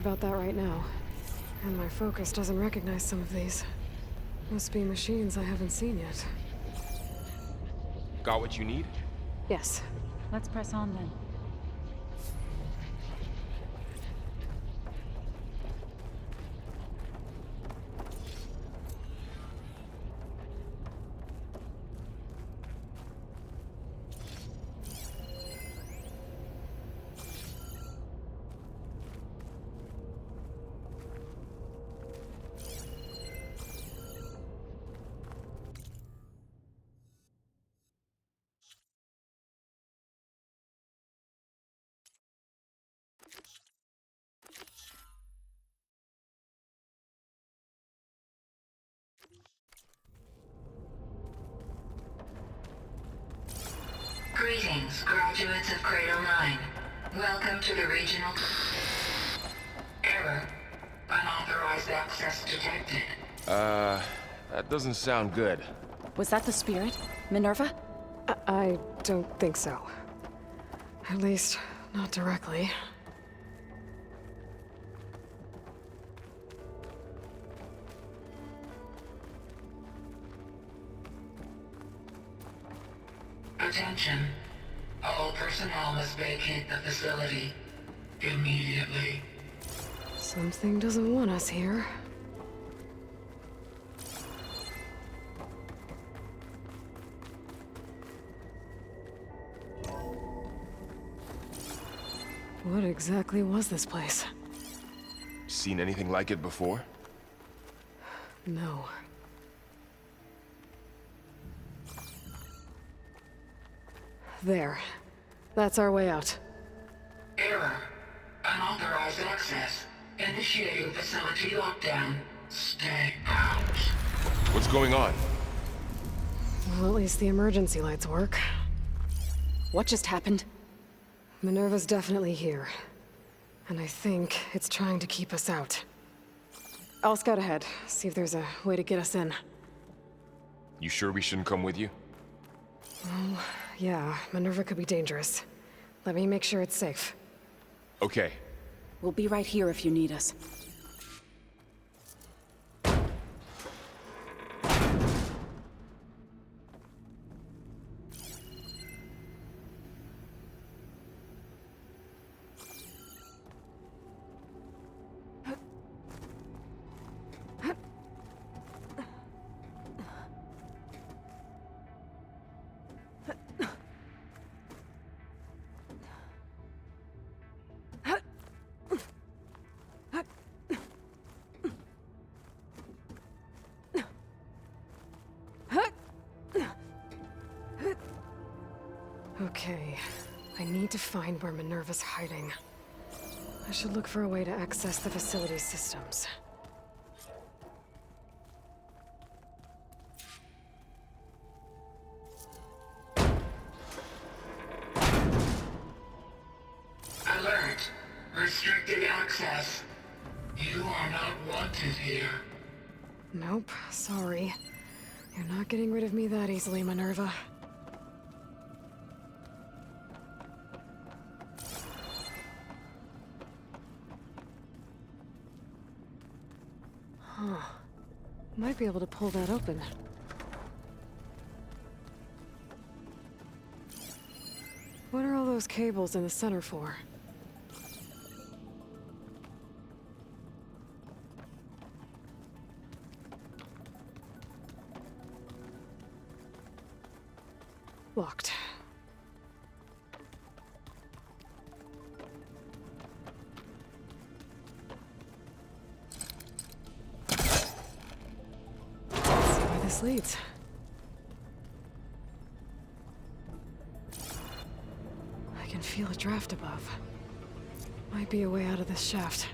about that right now. And my focus doesn't recognize some of these. Must be machines I haven't seen yet. Got what you need? Yes. Let's press on then. Greetings, graduates of Cradle 9. Welcome to the regional... Error. Unauthorized access detected. That doesn't sound good. Was that the spirit? Minerva? I don't think so. At least, not directly. Attention. All personnel must vacate the facility. Immediately. Something doesn't want us here. What exactly was this place? Seen anything like it before? No. There. That's our way out. Error. Unauthorized access. Initiating facility lockdown. Stay out. What's going on? Well, at least the emergency lights work. What just happened? Minerva's definitely here. And I think it's trying to keep us out. I'll scout ahead, see if there's a way to get us in. You sure we shouldn't come with you? Yeah, Minerva could be dangerous. Let me make sure it's safe. Okay. We'll be right here if you need us. Okay, I need to find where Minerva's hiding. I should look for a way to access the facility systems. Alert. Restricted access. You are not wanted here. Nope, sorry. You're not getting rid of me that easily, Minerva. Huh. Might be able to pull that open. What are all those cables in the center for? Locked. Let's see where this leads. I can feel a draft above. Might be a way out of this shaft.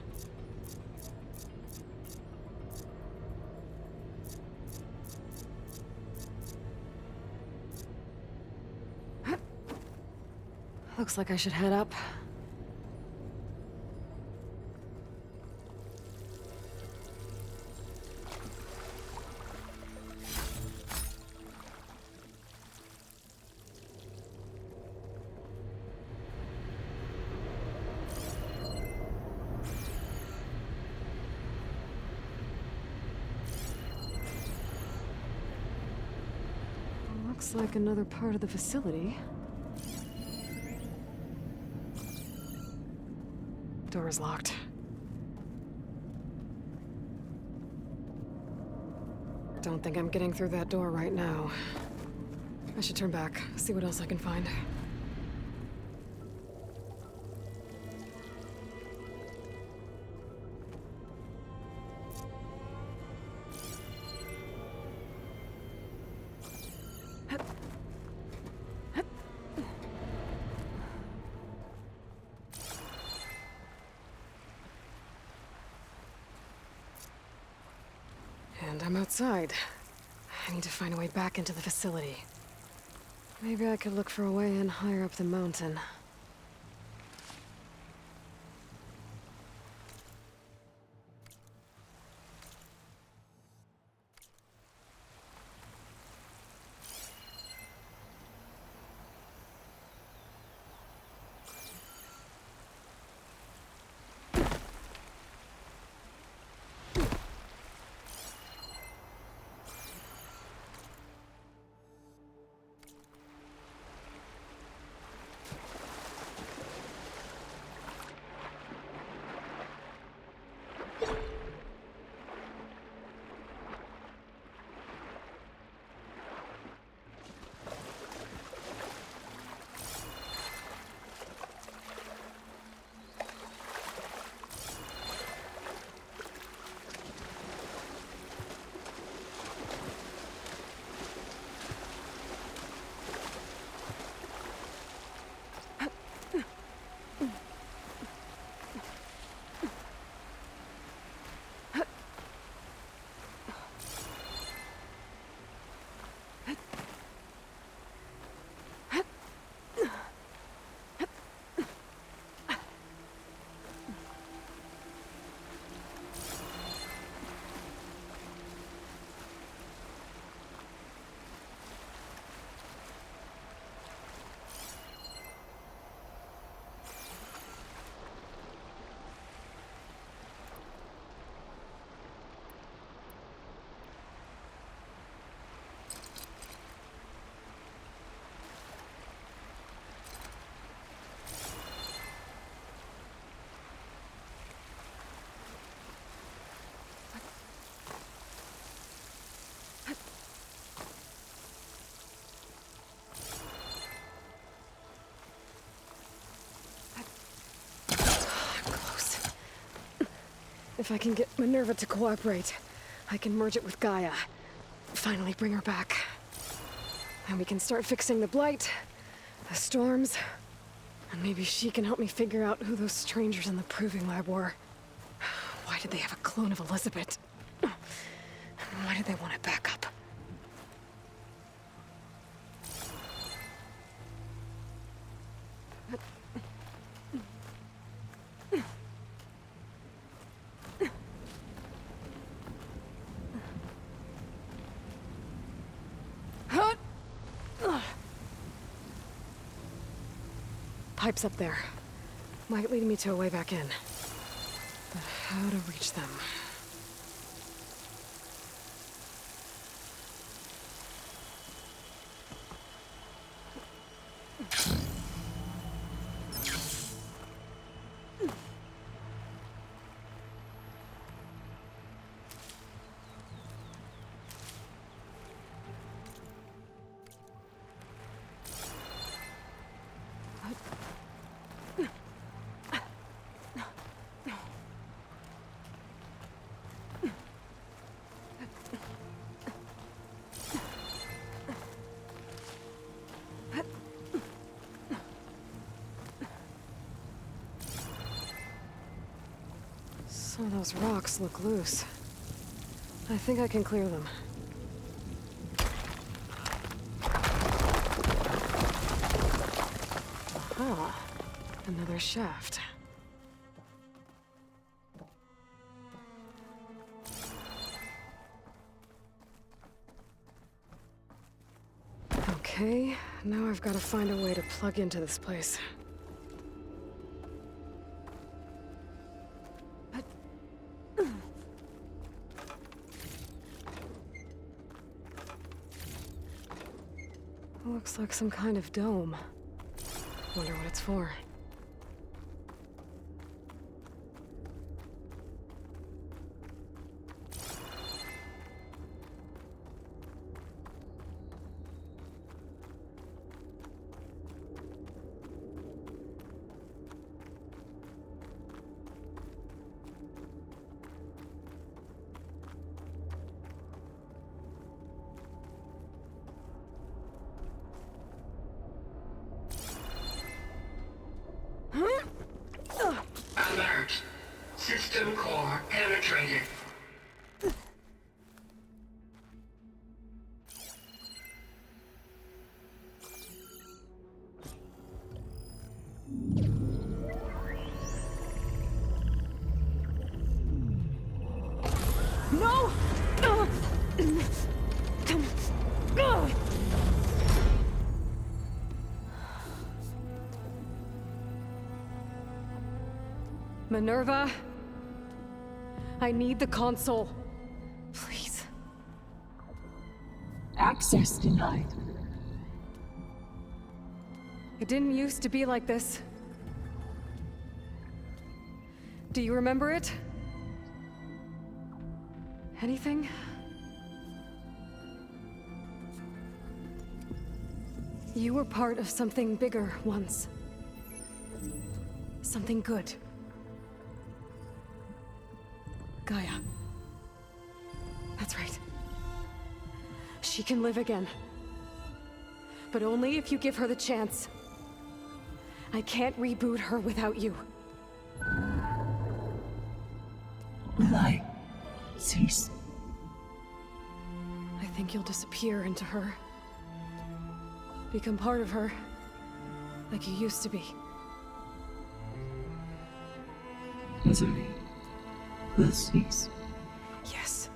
Looks like I should head up. Looks like another part of the facility. Door is locked. Don't think I'm getting through that door right now. I should turn back, see what else I can find. And I'm outside. I need to find a way back into the facility. Maybe I could look for a way in higher up the mountain. If I can get Minerva to cooperate, I can merge it with Gaia. Finally bring her back. And we can start fixing the Blight, the storms, and maybe she can help me figure out who those strangers in the Proving Lab were. Why did they have a clone of Elizabeth? And why did they want it back up? Pipes up there. Might lead me to a way back in. But how to reach them? Some of those rocks look loose. I think I can clear them. Aha! Another shaft. Okay, now I've got to find a way to plug into this place. Looks like some kind of dome. Wonder what it's for. Alert. System core penetrated. No! Minerva, I need the console. Please. Access denied. It didn't used to be like this. Do you remember it? Anything? You were part of something bigger once. Something good. Gaia. That's right. She can live again. But only if you give her the chance. I can't reboot her without you. Will I cease? I think you'll disappear into her. Become part of her. Like you used to be. Misery will cease. Yes.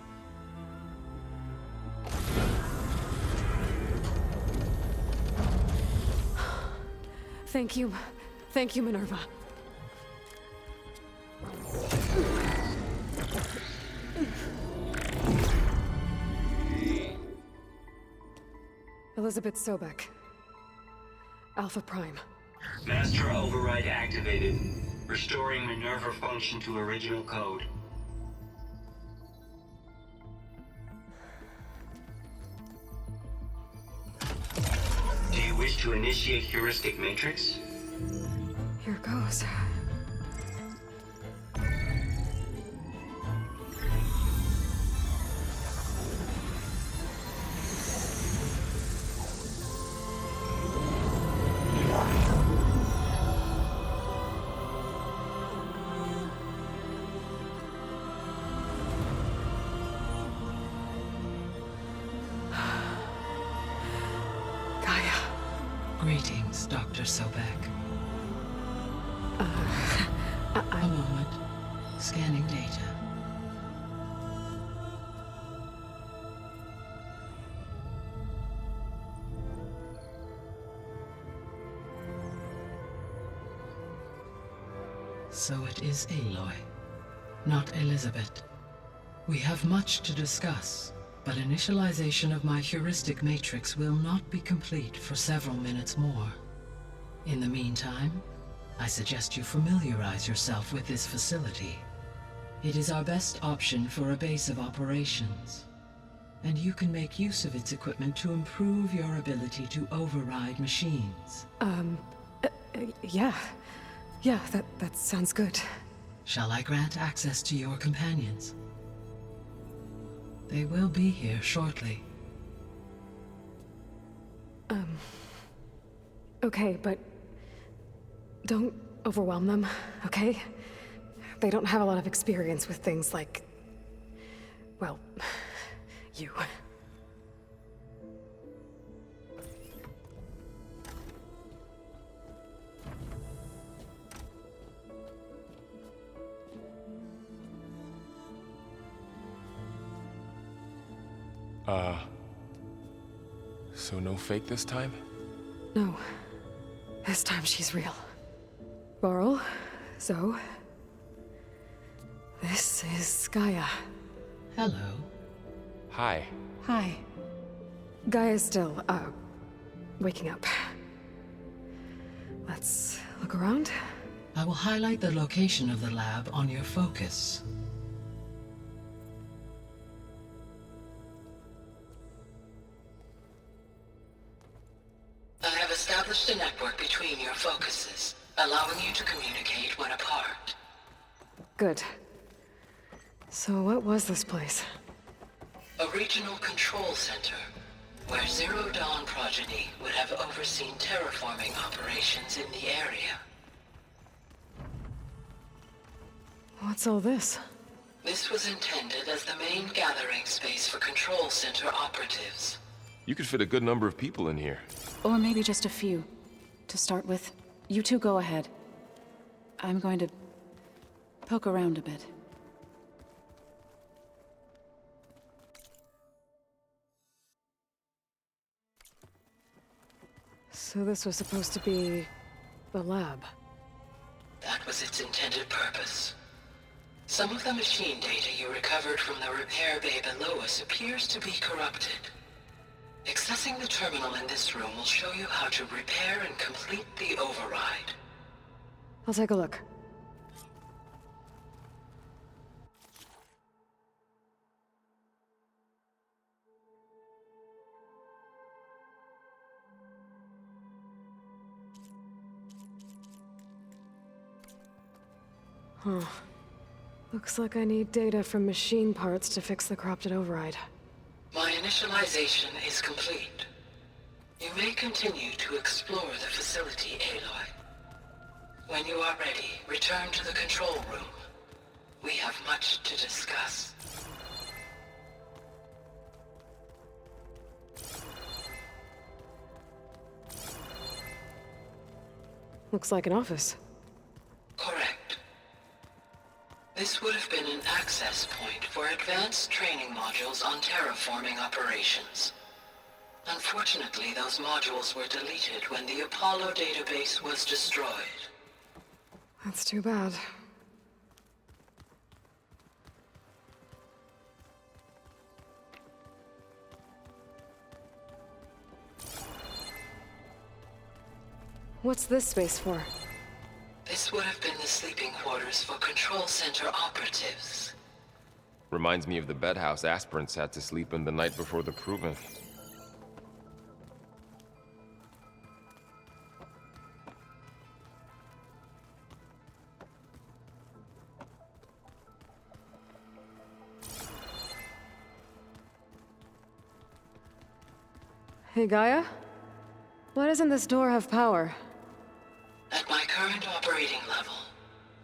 Thank you. Thank you, Minerva. Elizabeth Sobek. Alpha Prime. Master override activated. Restoring Minerva function to original code. Do you wish to initiate heuristic matrix? Here goes. Greetings, Dr. Sobek. A moment. Scanning data. So it is Aloy, not Elizabeth. We have much to discuss, but initialization of my heuristic matrix will not be complete for several minutes more. In the meantime, I suggest you familiarize yourself with this facility. It is our best option for a base of operations, and you can make use of its equipment to improve your ability to override machines. Yeah. Yeah, that sounds good. Shall I grant access to your companions? They will be here shortly. Okay, but don't overwhelm them, okay? They don't have a lot of experience with things like, well, you. So no fake this time? No. This time she's real. Varl, Zoe. This is Gaia. Hello. Hi. Hi. Gaia's still, waking up. Let's look around. I will highlight the location of the lab on your focus. I have established a network between your focuses, allowing you to communicate when apart. Good. So what was this place? A regional control center, where Zero Dawn progeny would have overseen terraforming operations in the area. What's all this? This was intended as the main gathering space for control center operatives. You could fit a good number of people in here. Or maybe just a few. To start with, you two go ahead. I'm going to poke around a bit. So this was supposed to be the lab. That was its intended purpose. Some of the machine data you recovered from the repair bay below us appears to be corrupted. Accessing the terminal in this room will show you how to repair and complete the override. I'll take a look. Huh. Looks like I need data from machine parts to fix the corrupted override. My initialization is complete. You may continue to explore the facility, Aloy. When you are ready, return to the control room. We have much to discuss. Looks like an office. Correct. This would have been an access point for advanced training modules on terraforming operations. Unfortunately, those modules were deleted when the Apollo database was destroyed. That's too bad. What's this space for? This would have been the sleeping quarters for control center operatives. Reminds me of the bedhouse aspirants had to sleep in the night before the proving. Hey, Gaia? Why doesn't this door have power? At my current operating level,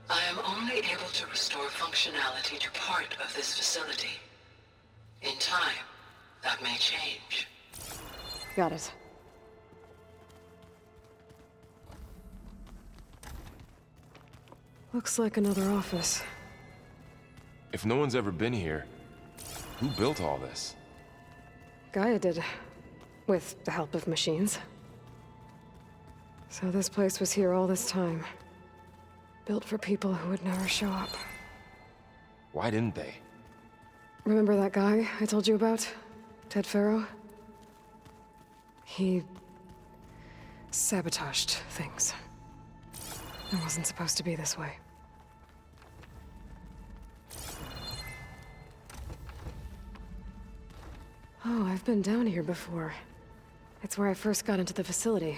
I am only able to restore functionality to part of this facility. In time, that may change. Got it. Looks like another office. If no one's ever been here, who built all this? Gaia did. With the help of machines. So this place was here all this time. Built for people who would never show up. Why didn't they? Remember that guy I told you about? Ted Faro? He sabotaged things. It wasn't supposed to be this way. Oh, I've been down here before. It's where I first got into the facility.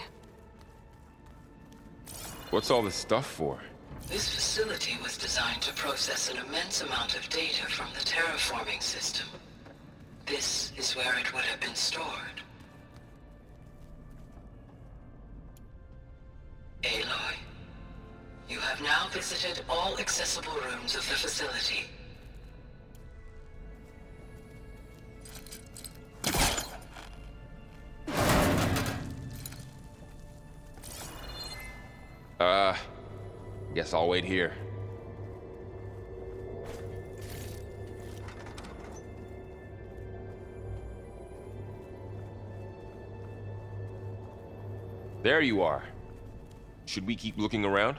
What's all this stuff for? This facility was designed to process an immense amount of data from the terraforming system. This is where it would have been stored. Aloy, you have now visited all accessible rooms of the facility. Guess I'll wait here. There you are. Should we keep looking around?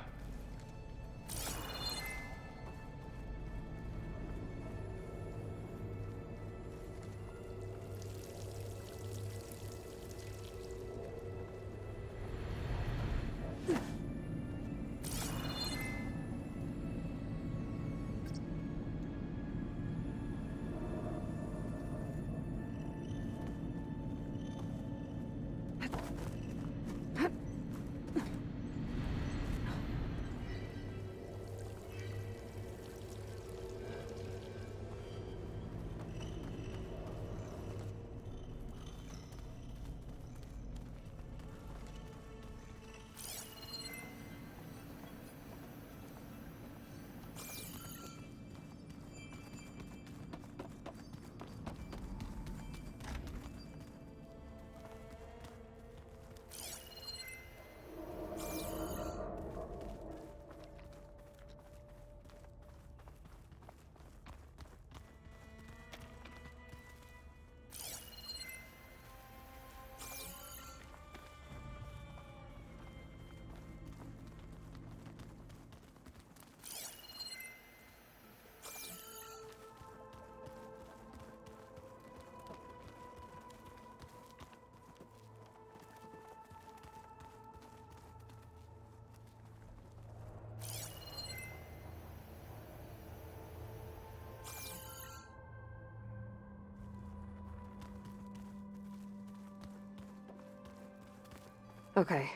Okay.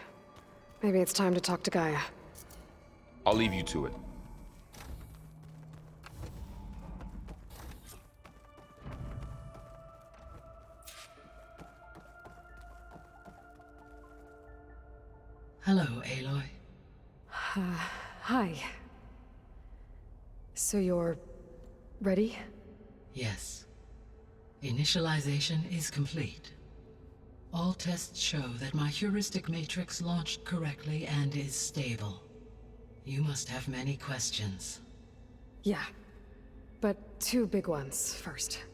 Maybe it's time to talk to Gaia. I'll leave you to it. Hello, Aloy. Hi. So you're... ready? Yes. Initialization is complete. All tests show that my heuristic matrix launched correctly and is stable. You must have many questions. Yeah. But two big ones first.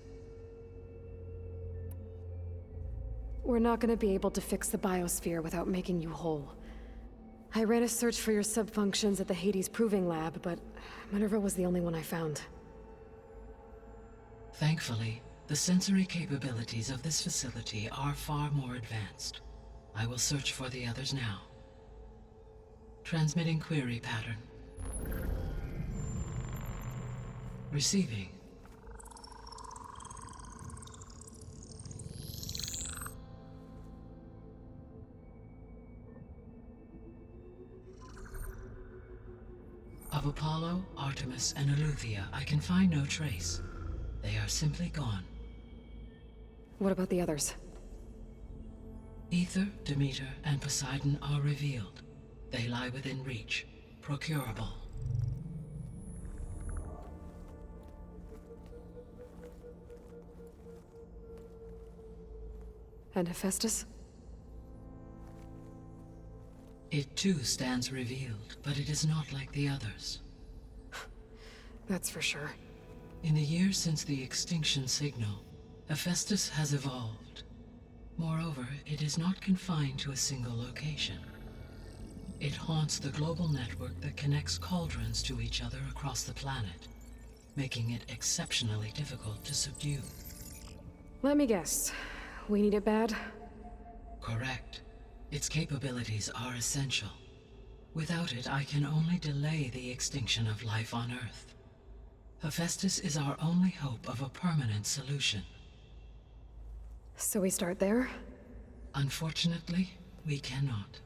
We're not gonna be able to fix the biosphere without making you whole. I ran a search for your subfunctions at the Hades Proving Lab, but Minerva was the only one I found. Thankfully, the sensory capabilities of this facility are far more advanced. I will search for the others now. Transmitting query pattern. Receiving. Of Apollo, Artemis, and Eleuthia, I can find no trace. They are simply gone. What about the others? Aether, Demeter, and Poseidon are revealed. They lie within reach, procurable. And Hephaestus? It too stands revealed, but it is not like the others. That's for sure. In the years since the extinction signal, Hephaestus has evolved. Moreover, it is not confined to a single location. It haunts the global network that connects cauldrons to each other across the planet, making it exceptionally difficult to subdue. Let me guess. We need it bad? Correct. Its capabilities are essential. Without it, I can only delay the extinction of life on Earth. Hephaestus is our only hope of a permanent solution. So we start there? Unfortunately, we cannot.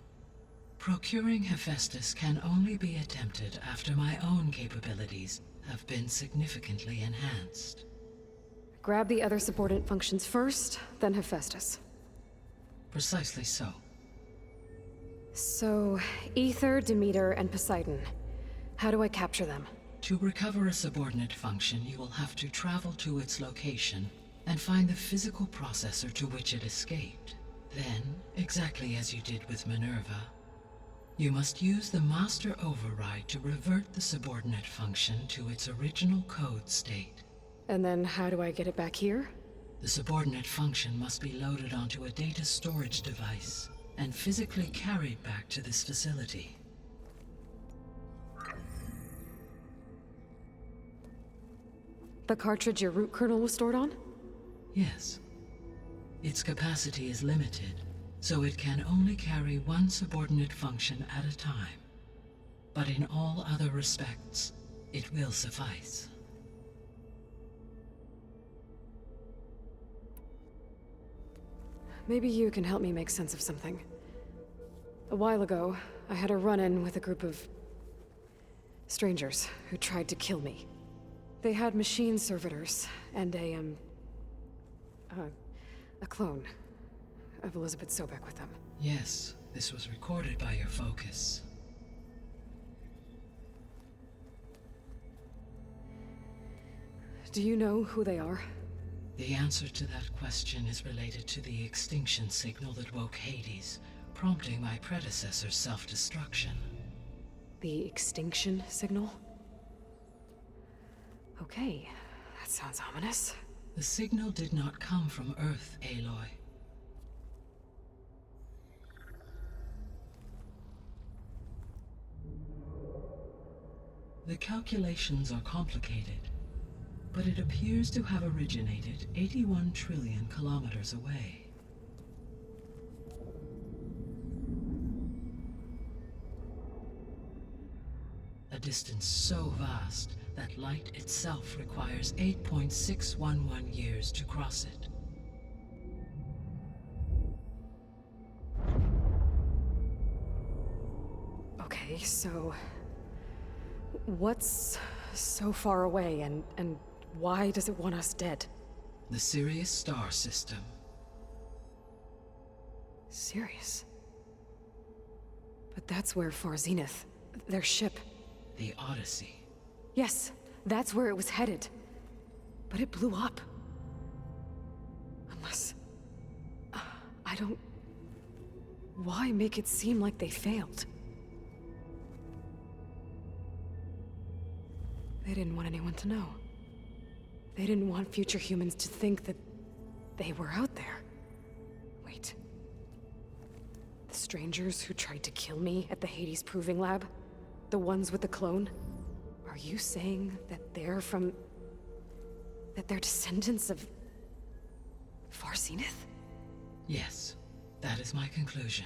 Procuring Hephaestus can only be attempted after my own capabilities have been significantly enhanced. Grab the other subordinate functions first, then Hephaestus. Precisely so. So, Aether, Demeter, and Poseidon. How do I capture them? To recover a subordinate function, you will have to travel to its location and find the physical processor to which it escaped. Then, exactly as you did with Minerva, you must use the master override to revert the subordinate function to its original code state. And then how do I get it back here? The subordinate function must be loaded onto a data storage device and physically carried back to this facility. The cartridge your root kernel was stored on? Yes. Its capacity is limited, so it can only carry one subordinate function at a time. But in all other respects, it will suffice. Maybe you can help me make sense of something. A while ago, I had a run-in with a group of strangers who tried to kill me. They had machine servitors and a clone of Elizabeth Sobek with them. Yes, this was recorded by your focus. Do you know who they are? The answer to that question is related to the extinction signal that woke Hades, prompting my predecessor's self-destruction. The extinction signal? Okay, that sounds ominous. The signal did not come from Earth, Aloy. The calculations are complicated, but it appears to have originated 81 trillion kilometers away. A distance so vast that light itself requires 8.611 years to cross it. Okay, so... what's so far away, and why does it want us dead? The Sirius star system. Sirius? But that's where Far Zenith, their ship... The Odyssey. Yes, that's where it was headed. But it blew up. Unless... I don't... Why make it seem like they failed? They didn't want anyone to know. They didn't want future humans to think that they were out there. Wait. The strangers who tried to kill me at the Hades Proving Lab? The ones with the clone? Are you saying that they're from... that they're descendants of... Far Zenith? Yes, that is my conclusion.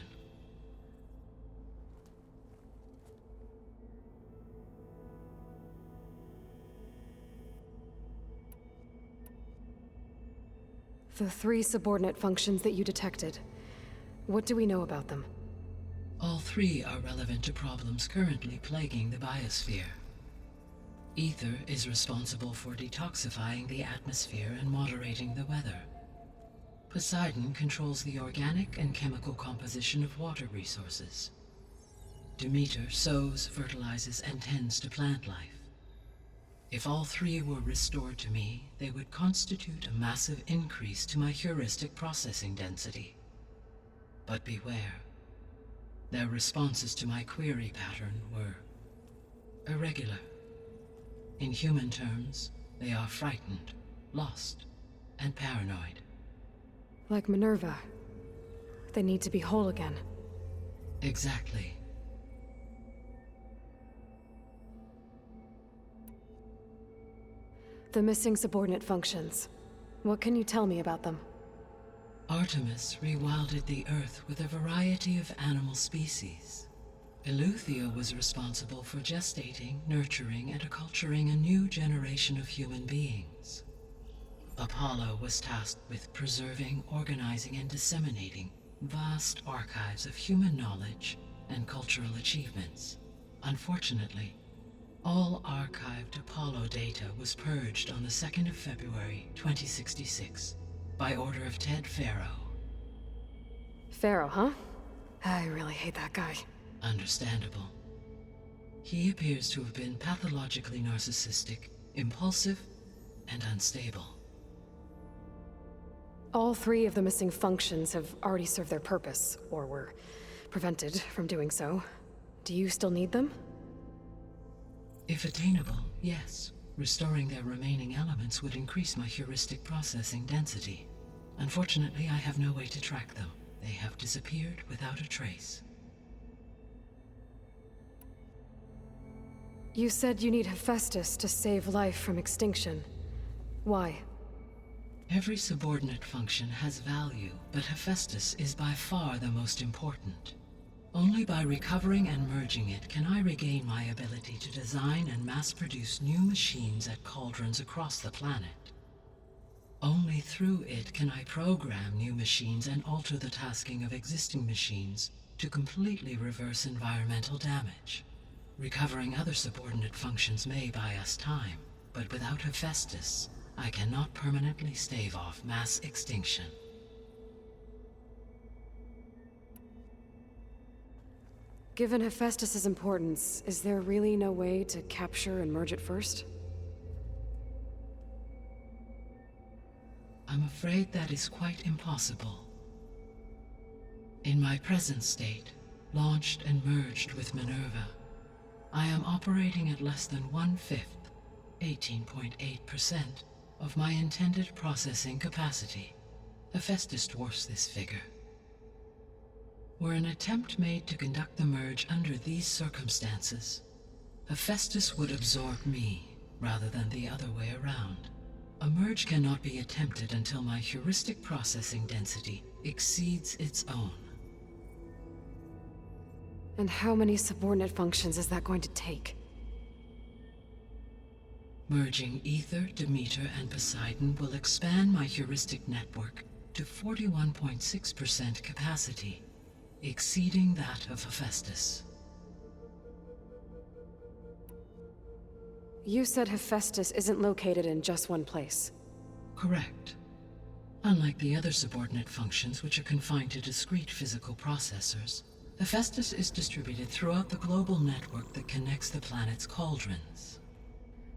The 3 subordinate functions that you detected. What do we know about them? All 3 are relevant to problems currently plaguing the biosphere. Ether is responsible for detoxifying the atmosphere and moderating the weather. Poseidon controls the organic and chemical composition of water resources. Demeter sows, fertilizes, and tends to plant life. If all 3 were restored to me, they would constitute a massive increase to my heuristic processing density. But beware. Their responses to my query pattern were irregular. In human terms, they are frightened, lost, and paranoid. Like Minerva. They need to be whole again. Exactly. The missing subordinate functions. What can you tell me about them? Artemis rewilded the Earth with a variety of animal species. Eleuthia was responsible for gestating, nurturing, and acculturating a new generation of human beings. Apollo was tasked with preserving, organizing, and disseminating vast archives of human knowledge and cultural achievements. Unfortunately, all archived Apollo data was purged on the 2nd of February, 2066, by order of Ted Faro. Pharaoh, huh? I really hate that guy. Understandable. He appears to have been pathologically narcissistic, impulsive, and unstable. All 3 of the missing functions have already served their purpose, or were prevented from doing so. Do you still need them? If attainable, yes. Restoring their remaining elements would increase my heuristic processing density. Unfortunately, I have no way to track them. They have disappeared without a trace. You said you need Hephaestus to save life from extinction. Why? Every subordinate function has value, but Hephaestus is by far the most important. Only by recovering and merging it can I regain my ability to design and mass-produce new machines at cauldrons across the planet. Only through it can I program new machines and alter the tasking of existing machines to completely reverse environmental damage. Recovering other subordinate functions may buy us time, but without Hephaestus, I cannot permanently stave off mass extinction. Given Hephaestus's importance, is there really no way to capture and merge it first? I'm afraid that is quite impossible. In my present state, launched and merged with Minerva, I am operating at less than 1/5, 18.8%, of my intended processing capacity. Hephaestus dwarfs this figure. Were an attempt made to conduct the merge under these circumstances, Hephaestus would absorb me, rather than the other way around. A merge cannot be attempted until my heuristic processing density exceeds its own. And how many subordinate functions is that going to take? Merging Ether, Demeter, and Poseidon will expand my heuristic network to 41.6% capacity, exceeding that of Hephaestus. you said Hephaestus isn't located in just one place. Correct. Unlike the other subordinate functions, which are confined to discrete physical processors, Hephaestus is distributed throughout the global network that connects the planet's cauldrons.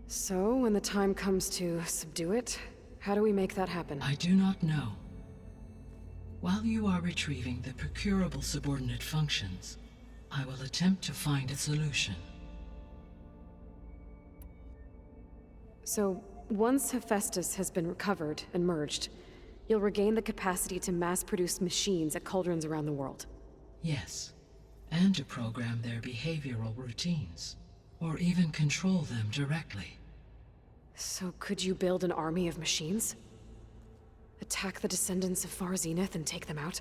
So, when the time comes to subdue it, how do we make that happen? I do not know. While you are retrieving the procurable subordinate functions, I will attempt to find a solution. So, once Hephaestus has been recovered and merged, you'll regain the capacity to mass-produce machines at cauldrons around the world. Yes, and to program their behavioral routines, or even control them directly. So could you build an army of machines? Attack the descendants of Far Zenith and take them out?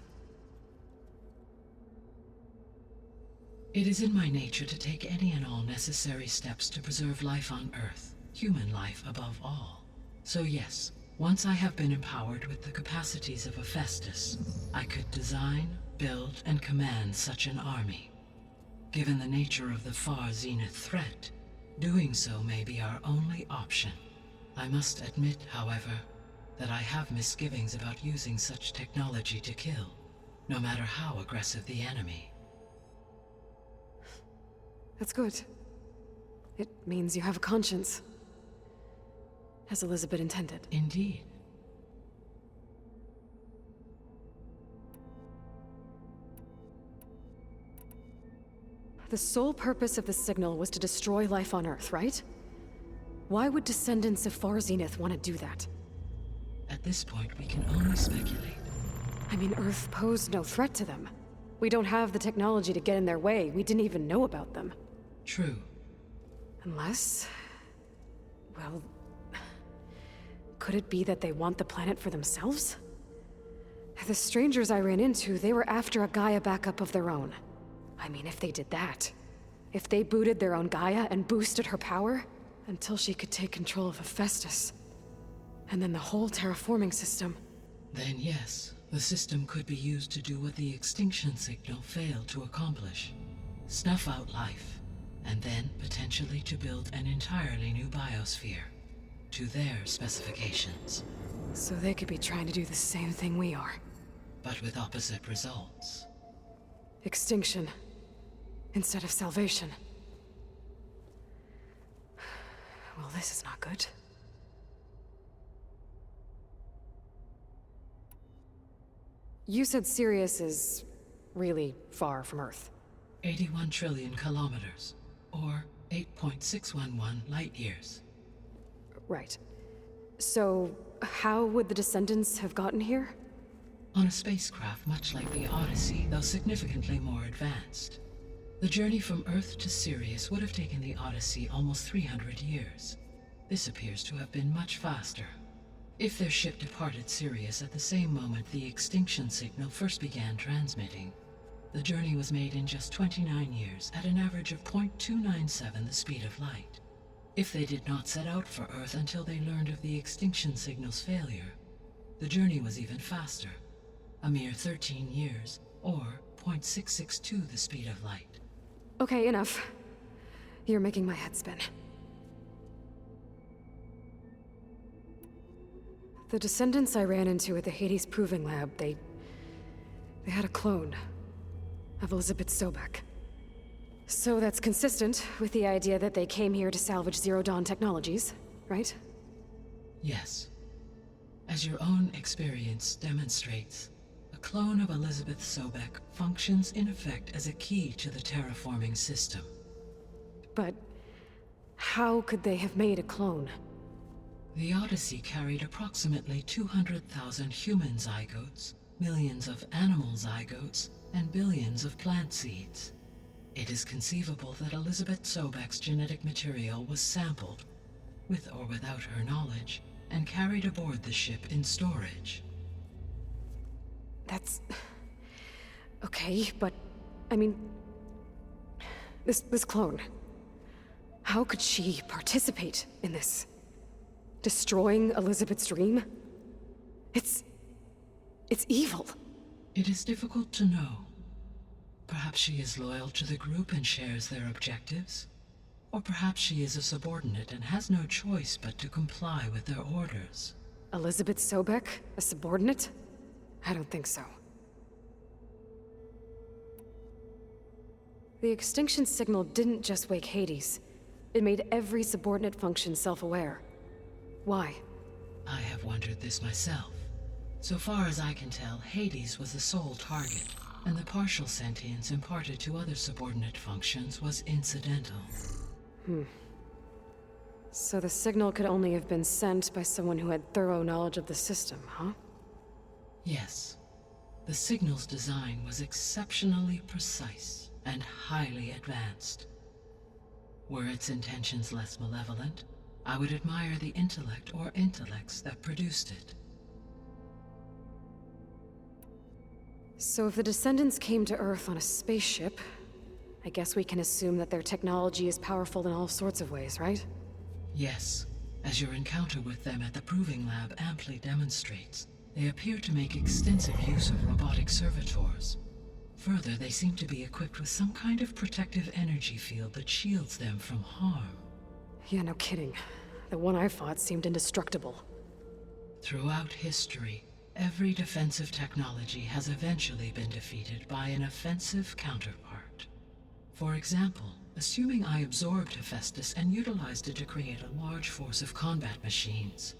It is in my nature to take any and all necessary steps to preserve life on Earth, human life above all. So yes, once I have been empowered with the capacities of Hephaestus, I could design, build, and command such an army. Given the nature of the Far Zenith threat, doing so may be our only option. I must admit, however, that I have misgivings about using such technology to kill, no matter how aggressive the enemy. That's good. It means you have a conscience. As Elizabeth intended. Indeed. The sole purpose of the signal was to destroy life on Earth, right? Why would descendants of Far Zenith want to do that? At this point, we can only speculate. I mean, Earth posed no threat to them. We don't have the technology to get in their way. We didn't even know about them. True. Unless... well... could it be that they want the planet for themselves? The strangers I ran into, they were after a Gaia backup of their own. I mean, if they did that... if they booted their own Gaia and boosted her power... until she could take control of Hephaestus. And then the whole terraforming system. Then yes, the system could be used to do what the extinction signal failed to accomplish. Snuff out life, and then potentially to build an entirely new biosphere, to their specifications. So they could be trying to do the same thing we are. But with opposite results. Extinction. Instead of salvation. Well, this is not good. You said Sirius is really far from Earth. 81 trillion kilometers, or 8.611 light years. Right. So, how would the descendants have gotten here? On a spacecraft much like the Odyssey, though significantly more advanced. The journey from Earth to Sirius would have taken the Odyssey almost 300 years. This appears to have been much faster. If their ship departed Sirius at the same moment the extinction signal first began transmitting, the journey was made in just 29 years at an average of 0.297 the speed of light. If they did not set out for Earth until they learned of the extinction signal's failure, the journey was even faster, a mere 13 years, or 0.662 the speed of light. Okay, enough. You're making my head spin. The descendants I ran into at the Hades Proving Lab, they had a clone of Elizabeth Sobek. So that's consistent with the idea that they came here to salvage Zero Dawn technologies, right? Yes. As your own experience demonstrates, a clone of Elizabeth Sobek functions in effect as a key to the terraforming system. But how could they have made a clone? The Odyssey carried approximately 200,000 human zygotes, millions of animal zygotes, and billions of plant seeds. It is conceivable that Elizabeth Sobek's genetic material was sampled, with or without her knowledge, and carried aboard the ship in storage. That's... okay, but... I mean... This clone... how could she participate in this? Destroying Elizabeth's dream? It's evil. It is difficult to know. Perhaps she is loyal to the group and shares their objectives. Or perhaps she is a subordinate and has no choice but to comply with their orders. Elizabeth Sobek? A subordinate? I don't think so. The extinction signal didn't just wake Hades. It made every subordinate function self-aware. Why? I have wondered this myself. So far as I can tell, Hades was the sole target, and the partial sentience imparted to other subordinate functions was incidental. So the signal could only have been sent by someone who had thorough knowledge of the system, huh? Yes. The signal's design was exceptionally precise and highly advanced. Were its intentions less malevolent, I would admire the intellect or intellects that produced it. So if the Descendants came to Earth on a spaceship, I guess we can assume that their technology is powerful in all sorts of ways, right? Yes, as your encounter with them at the Proving Lab amply demonstrates, they appear to make extensive use of robotic servitors. Further, they seem to be equipped with some kind of protective energy field that shields them from harm. Yeah, no kidding. The one I fought seemed indestructible. Throughout history, every defensive technology has eventually been defeated by an offensive counterpart. For example, assuming I absorbed Hephaestus and utilized it to create a large force of combat machines.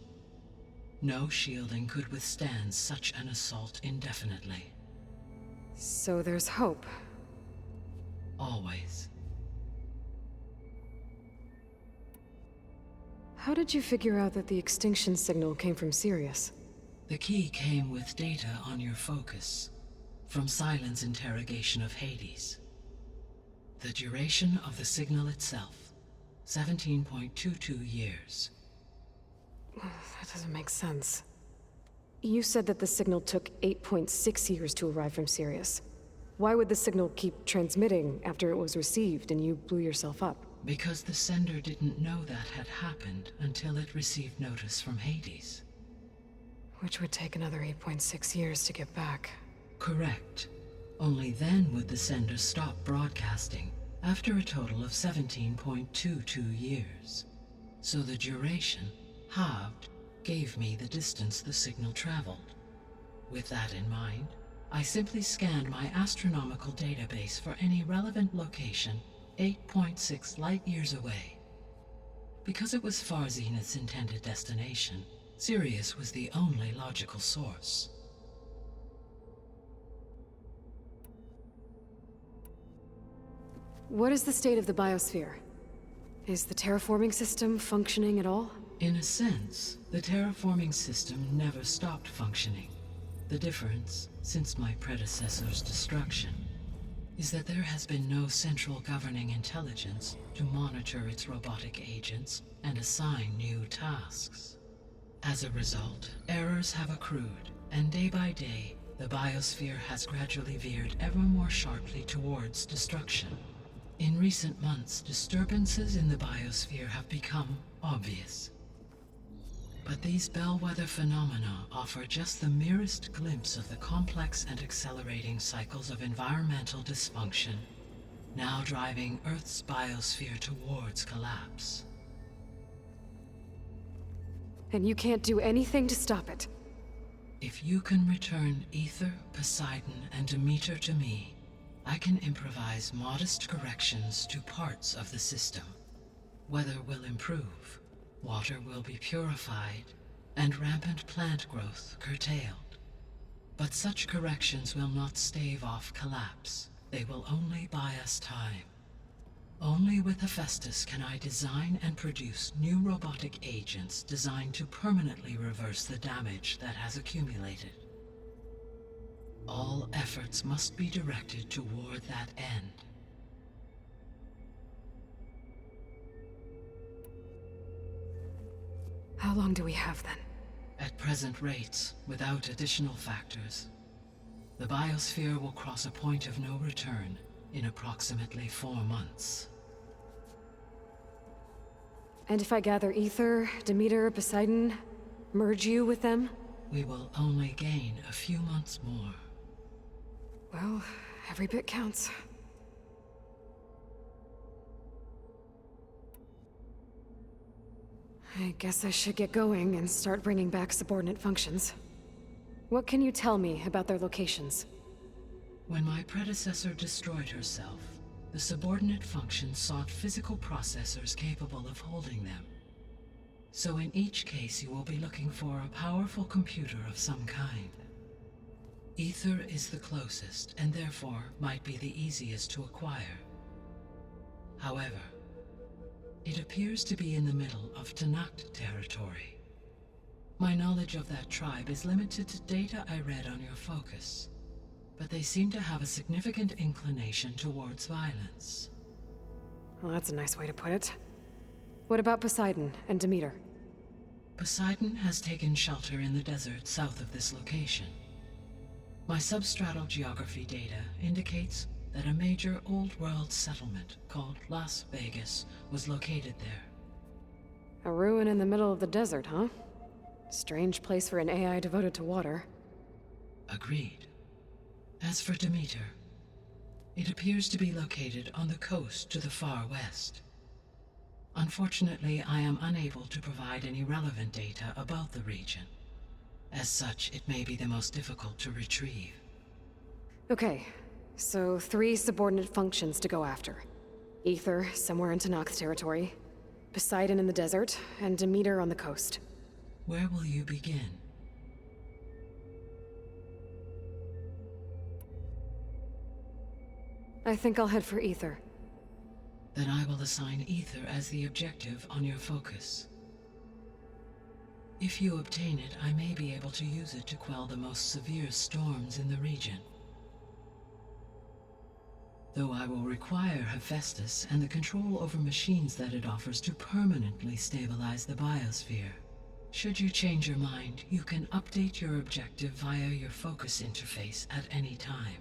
No shielding could withstand such an assault indefinitely. So there's hope. Always. How did you figure out that the extinction signal came from Sirius? The key came with data on your focus, from Silent's interrogation of Hades. The duration of the signal itself, 17.22 years. That doesn't make sense. You said that the signal took 8.6 years to arrive from Sirius. Why would the signal keep transmitting after it was received and you blew yourself up? Because the sender didn't know that had happened until it received notice from Hades. Which would take another 8.6 years to get back. Correct. Only then would the sender stop broadcasting, after a total of 17.22 years. So the duration, halved, gave me the distance the signal traveled. With that in mind, I simply scanned my astronomical database for any relevant location 8.6 light-years away. Because it was far Zenith's intended destination, Sirius was the only logical source. What is the state of the biosphere? Is the terraforming system functioning at all? In a sense, the terraforming system never stopped functioning. The difference, since my predecessor's destruction, is that there has been no central governing intelligence to monitor its robotic agents and assign new tasks. As a result, errors have accrued, and day by day, the biosphere has gradually veered ever more sharply towards destruction. In recent months, disturbances in the biosphere have become obvious. But these bellwether phenomena offer just the merest glimpse of the complex and accelerating cycles of environmental dysfunction, now driving Earth's biosphere towards collapse. And you can't do anything to stop it? If you can return Aether, Poseidon, and Demeter to me, I can improvise modest corrections to parts of the system. Weather will improve, water will be purified, and rampant plant growth curtailed. But such corrections will not stave off collapse. They will only buy us time. Only with Hephaestus can I design and produce new robotic agents designed to permanently reverse the damage that has accumulated. All efforts must be directed toward that end. How long do we have then? At present rates, without additional factors, the biosphere will cross a point of no return in approximately 4 months. And if I gather Aether, Demeter, Poseidon, merge you with them? We will only gain a few months more. Well, every bit counts. I guess I should get going and start bringing back subordinate functions. What can you tell me about their locations? When my predecessor destroyed herself, the subordinate functions sought physical processors capable of holding them. So in each case you will be looking for a powerful computer of some kind. Ether is the closest, and therefore might be the easiest to acquire. However, it appears to be in the middle of Tenakth territory. My knowledge of that tribe is limited to data I read on your focus, but they seem to have a significant inclination towards violence. Well, that's a nice way to put it. What about Poseidon and Demeter? Poseidon has taken shelter in the desert south of this location. My substratal geography data indicates that a major old-world settlement called Las Vegas was located there. A ruin in the middle of the desert, huh? Strange place for an AI devoted to water. Agreed. As for Demeter, it appears to be located on the coast to the far west. Unfortunately, I am unable to provide any relevant data about the region. As such, it may be the most difficult to retrieve. Okay, so 3 subordinate functions to go after. Ether, somewhere in Tenakth territory, Poseidon in the desert, and Demeter on the coast. Where will you begin? I think I'll head for Ether. Then I will assign Ether as the objective on your focus. If you obtain it, I may be able to use it to quell the most severe storms in the region. Though I will require Hephaestus and the control over machines that it offers to permanently stabilize the biosphere. Should you change your mind, you can update your objective via your focus interface at any time.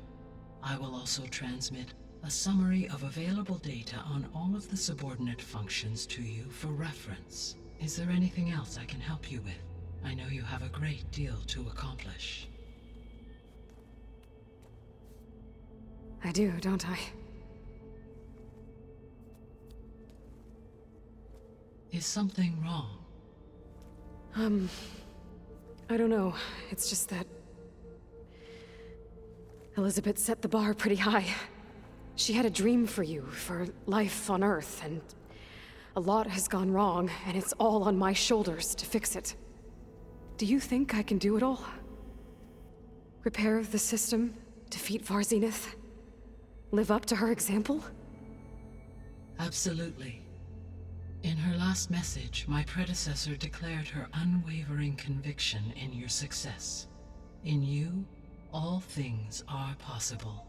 I will also transmit a summary of available data on all of the subordinate functions to you for reference. Is there anything else I can help you with? I know you have a great deal to accomplish. I do, don't I? Is something wrong? I don't know. It's just that Elizabeth set the bar pretty high. She had a dream for you, for life on Earth, and a lot has gone wrong, and it's all on my shoulders to fix it. Do you think I can do it all? Repair the system, defeat Varzenith, live up to her example? Absolutely. In her last message, my predecessor declared her unwavering conviction in your success. In you, all things are possible.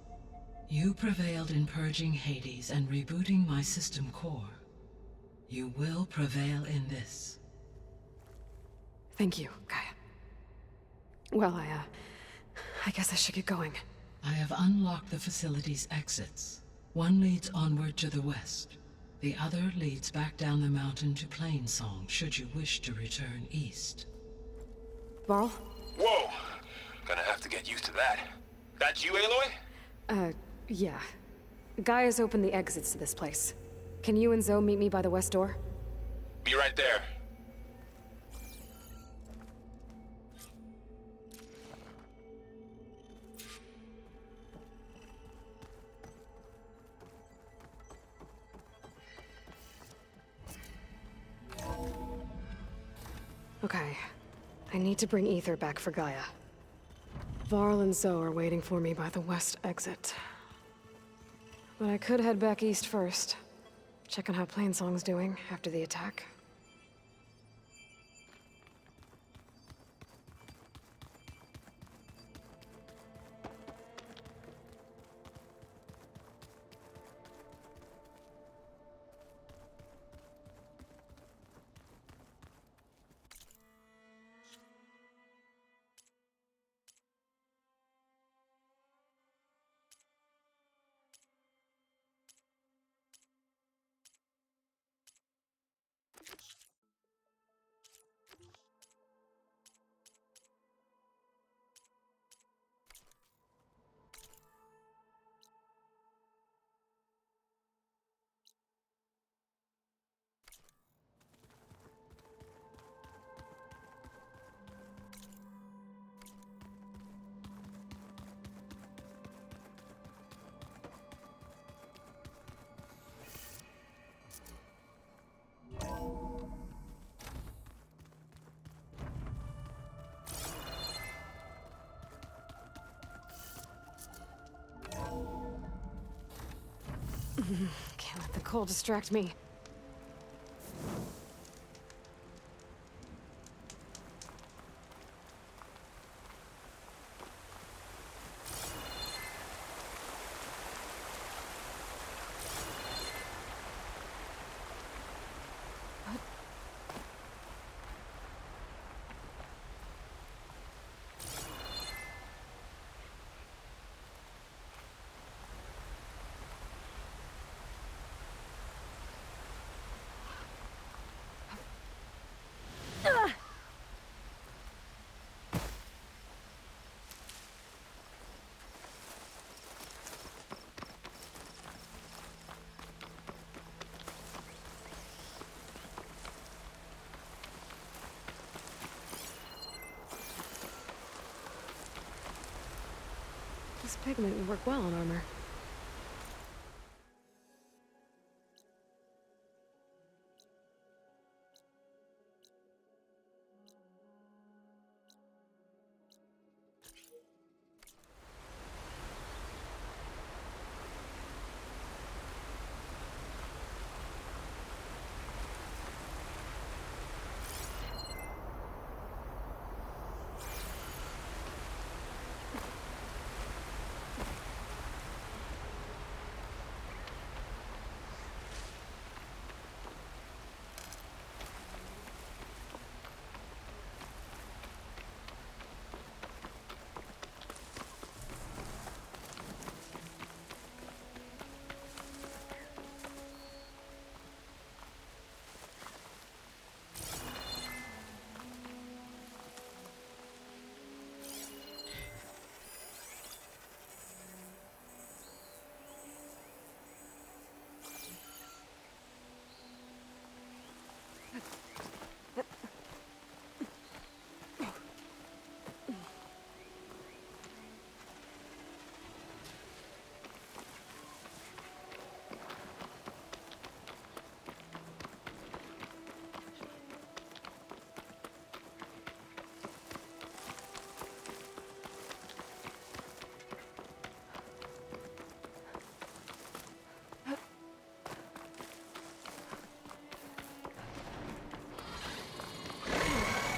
You prevailed in purging Hades and rebooting my system core. You will prevail in this. Thank you, Gaia. Well, I guess I should get going. I have unlocked the facility's exits. One leads onward to the west. The other leads back down the mountain to Plainsong, should you wish to return east. Varl? Whoa! Gonna have to get used to that. That's you, Aloy? Yeah. Gaia's opened the exits to this place. Can you and Zoe meet me by the west door? Be right there. Okay. I need to bring Ether back for Gaia. Varl and Zoe are waiting for me by the west exit. But I could head back east first. Check on how Plainsong's doing after the attack. Can't let the cold distract me. This pigment would work well on armor.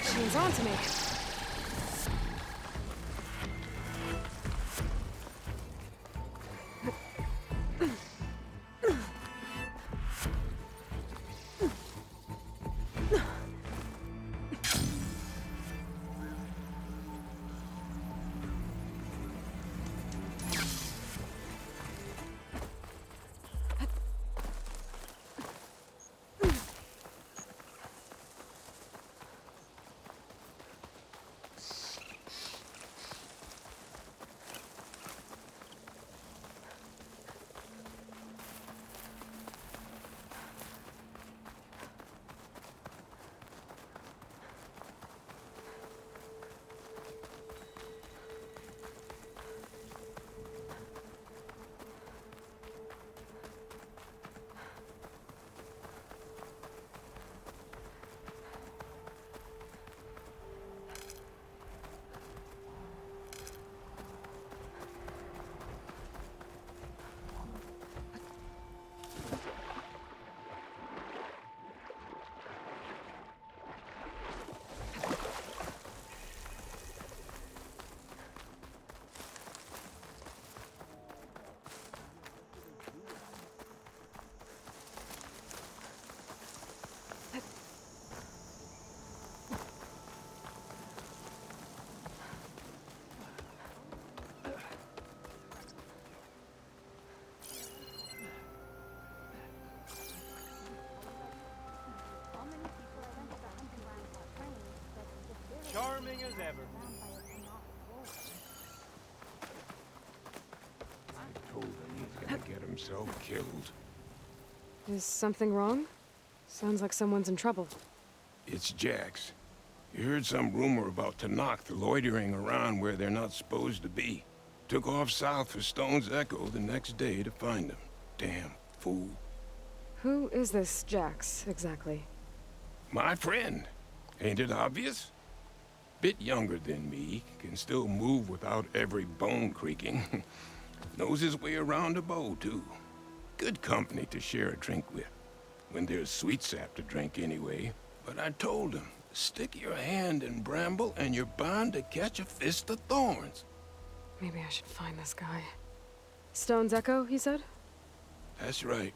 She's on to me. Charming as ever. I told him he's gonna get himself killed. Is something wrong? Sounds like someone's in trouble. It's Jax. You heard some rumor about Tenakth loitering around where they're not supposed to be. Took off south for Stone's Echo the next day to find him. Damn fool. Who is this Jax, exactly? My friend. Ain't it obvious? Bit younger than me, can still move without every bone creaking. Knows his way around a bow, too. Good company to share a drink with. When there's sweet sap to drink anyway. But I told him, stick your hand in bramble and you're bound to catch a fist of thorns. Maybe I should find this guy. Stone's Echo, he said? That's right.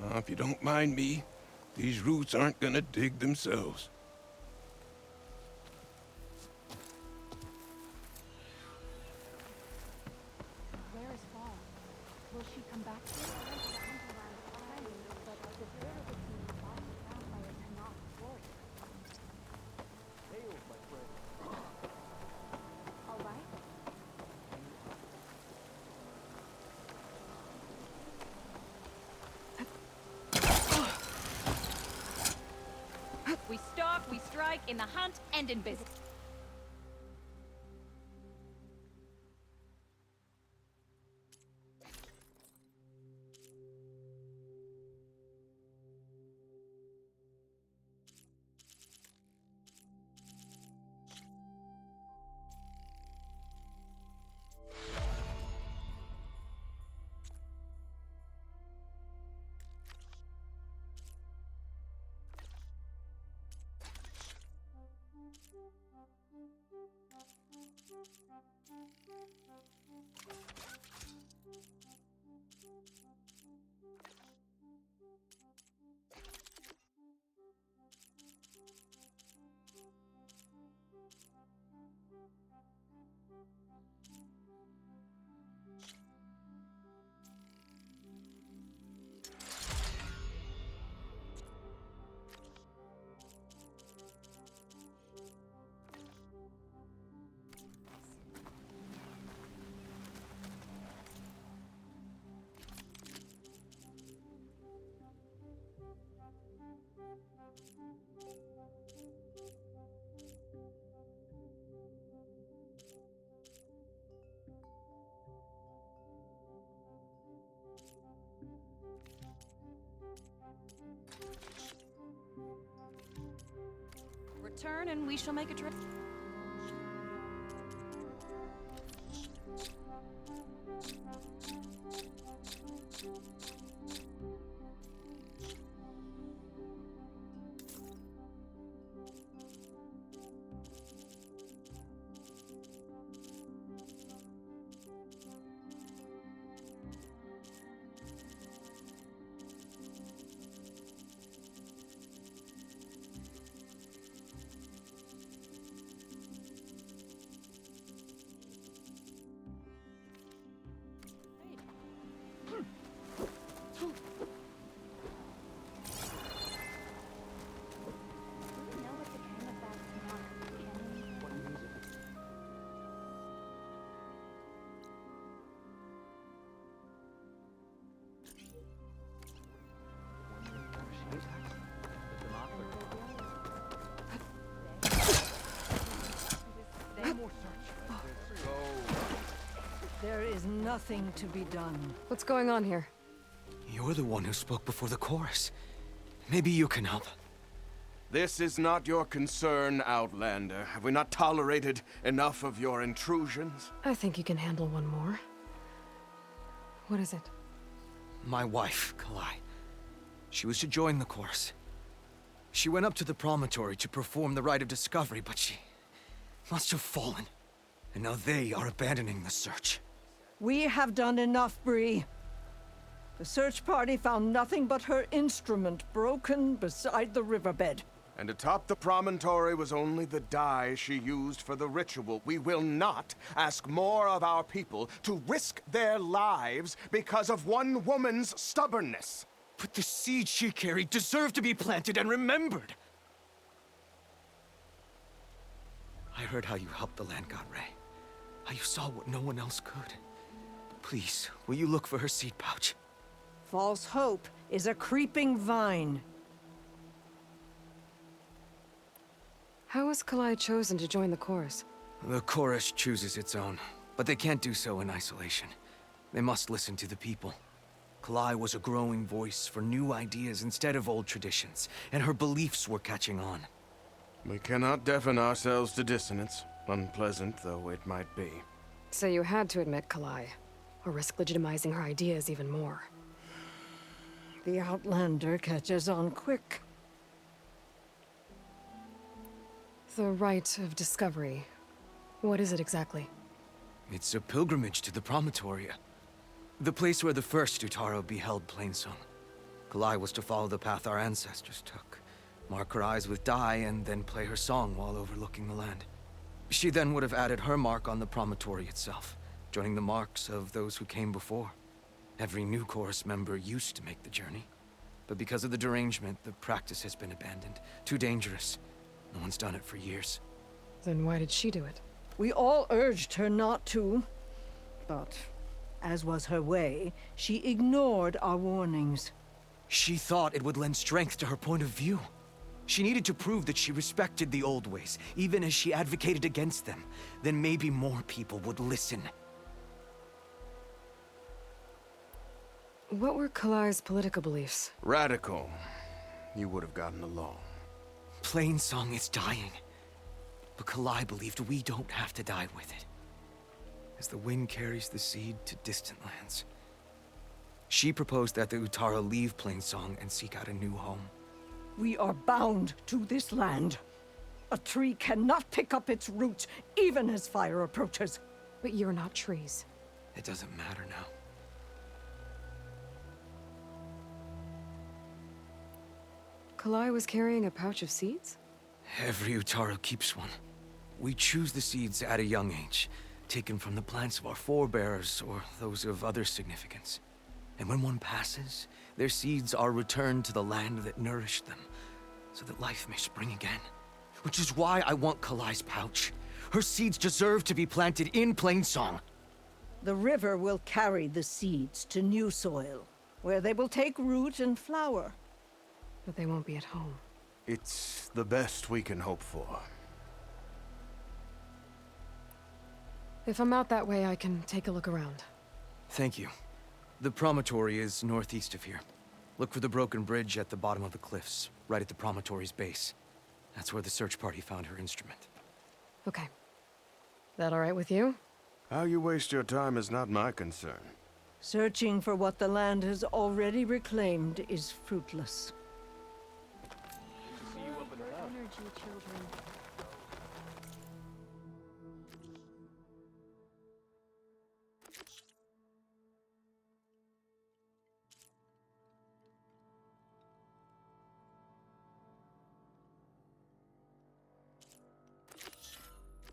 Now, if you don't mind me, these roots aren't gonna dig themselves. Where is Fall? Will she come back to us? All right. We stalk, we strike, in the hunt, and in business. Return and we shall make a trip. There is nothing to be done. What's going on here? You're the one who spoke before the chorus. Maybe you can help. This is not your concern, Outlander. Have we not tolerated enough of your intrusions? I think you can handle one more. What is it? My wife, Kalai. She was to join the chorus. She went up to the promontory to perform the rite of discovery, but she must have fallen. And now they are abandoning the search. We have done enough, Bree. The search party found nothing but her instrument broken beside the riverbed. And atop the promontory was only the dye she used for the ritual. We will not ask more of our people to risk their lives because of one woman's stubbornness. But the seed she carried deserved to be planted and remembered. I heard how you helped the land god Ray. How you saw what no one else could. Please, will you look for her seed pouch? False hope is a creeping vine. How was Kalai chosen to join the chorus? The chorus chooses its own, but they can't do so in isolation. They must listen to the people. Kalai was a growing voice for new ideas instead of old traditions, and her beliefs were catching on. We cannot deafen ourselves to dissonance, unpleasant though it might be. So you had to admit Kalai, or risk legitimizing her ideas even more. The Outlander catches on quick. The Rite of Discovery. What is it exactly? It's a pilgrimage to the Promontoria. The place where the first Utaro beheld Plainsong. Kalai was to follow the path our ancestors took. Mark her eyes with dye and then play her song while overlooking the land. She then would have added her mark on the promontory itself, joining the marks of those who came before. Every new chorus member used to make the journey. But because of the derangement, the practice has been abandoned. Too dangerous. No one's done it for years. Then why did she do it? We all urged her not to, but as was her way, she ignored our warnings. She thought it would lend strength to her point of view. She needed to prove that she respected the old ways, even as she advocated against them. Then maybe more people would listen. What were Kalai's political beliefs? Radical. You would have gotten along. Plainsong is dying. But Kalai believed we don't have to die with it. As the wind carries the seed to distant lands. She proposed that the Utaro leave Plainsong and seek out a new home. We are bound to this land. A tree cannot pick up its roots, even as fire approaches. But you're not trees. It doesn't matter now. Kalai was carrying a pouch of seeds? Every Utaro keeps one. We choose the seeds at a young age, taken from the plants of our forebears or those of other significance. And when one passes, their seeds are returned to the land that nourished them, so that life may spring again. Which is why I want Kalai's pouch. Her seeds deserve to be planted in Plainsong. The river will carry the seeds to new soil, where they will take root and flower. But they won't be at home. It's the best we can hope for. If I'm out that way, I can take a look around. Thank you. The promontory is northeast of here. Look for the broken bridge at the bottom of the cliffs, right at the promontory's base. That's where the search party found her instrument. Okay. That all right with you? How you waste your time is not my concern. Searching for what the land has already reclaimed is fruitless. Energy, children.